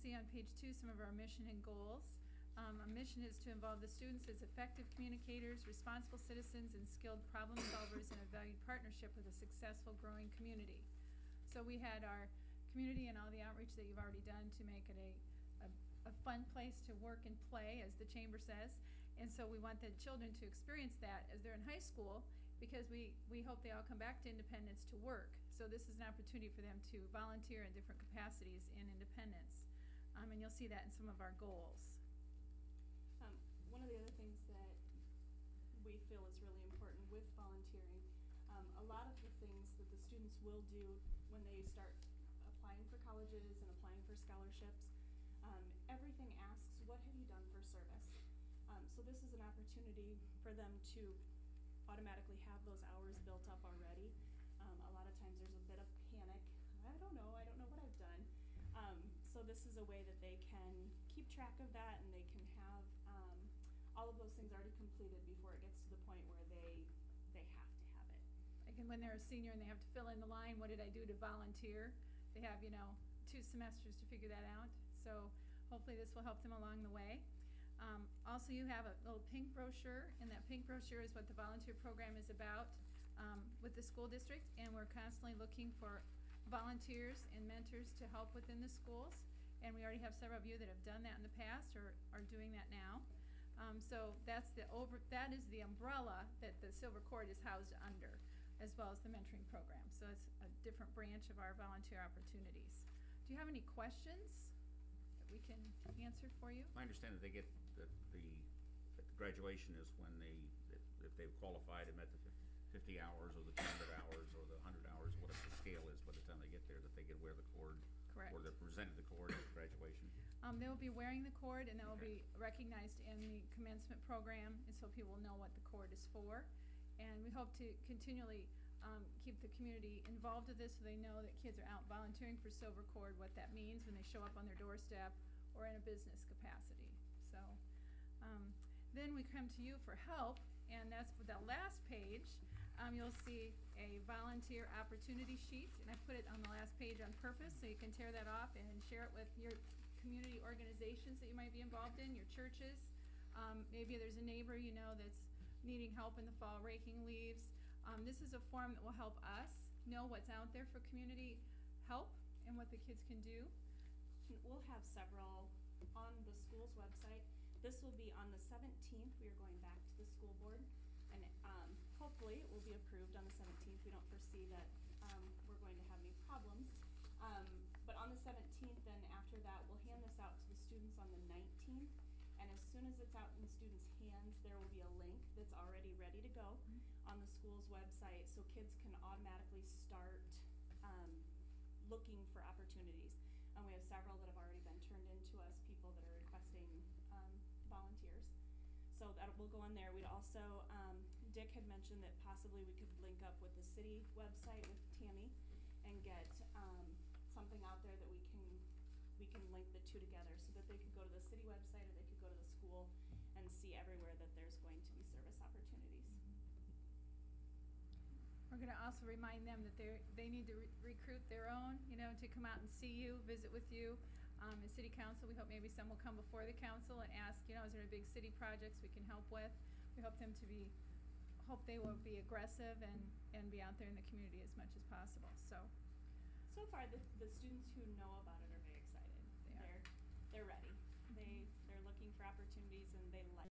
see on page 2 some of our mission and goals. Our mission is to involve the students as effective communicators, responsible citizens, and skilled problem solvers in a valued partnership with a successful growing community. So we had our community and all the outreach that you've already done to make it a fun place to work and play, as the chamber says. And so we want the children to experience that as they're in high school, because we hope they all come back to Independence to work. So this is an opportunity for them to volunteer in different capacities in Independence. And you'll see that in some of our goals. One of the other things that we feel is really important with volunteering, a lot of the things that the students will do when they start applying for colleges and applying for scholarships, everything asks, what have you done for service? So this is an opportunity for them to automatically have those hours built up already. A lot of times there's a bit of panic. I don't know what I've done. So this is a way that they can keep track of that, and they can have all of those things already completed before it gets to the point where they have to have it. Like when they're a senior and they have to fill in the line, what did I do to volunteer? They have, 2 semesters to figure that out. So hopefully this will help them along the way. Also, you have a little pink brochure, and that pink brochure is what the volunteer program is about with the school district, and we're constantly looking for volunteers and mentors to help within the schools, and we already have several of you that have done that in the past or are doing that now. So that is the umbrella that the Silver Cord is housed under, as well as the mentoring program. So it's a different branch of our volunteer opportunities. Do you have any questions that we can answer for you? I understand that they get that the graduation is when if they've qualified and met the 50 hours or the 200 hours or the 100 hours, whatever the scale is, by the time they get there, that they get wear the cord. Correct. Or they're presented the cord at graduation. They will be wearing the cord, and they will be recognized in the commencement program, and so people will know what the cord is for. And we hope to continually keep the community involved with this, so they know that kids are out volunteering for Silver Cord, what that means when they show up on their doorstep or in a business capacity. So then we come to you for help, and that's for the last page. You'll see a volunteer opportunity sheet, and I put it on the last page on purpose so you can tear that off and share it with your community organizations that you might be involved in, your churches. Maybe there's a neighbor that's needing help in the fall raking leaves. This is a form that will help us know what's out there for community help and what the kids can do. We'll have several on the school's website. This will be on the 17th. We are going back to the school board, and hopefully it will be approved on the 17th. We don't foresee that we're going to have any problems. But on the 17th, then after that, we'll hand this out to the students on the 19th. And as soon as it's out in students' hands, there will be a link that's already ready to go on the school's website, so kids can automatically start looking for opportunities. And we have several that have already been turned into us, people that are requesting volunteers. So that will go on there. We'd also, Dick had mentioned that possibly we could link up with the city website with Tammy and get something out there that we can link the two together, so that they could go to the city website or they could go to the school and see everywhere that there's going to be service opportunities. We're going to also remind them that they need to recruit their own, to come out and see you, visit with you. As city council, we hope maybe some will come before the council and ask, is there any big city projects we can help with? We hope they will be aggressive and be out there in the community as much as possible. So far, the students who know about it are very excited. They're ready. They're looking for opportunities, and they like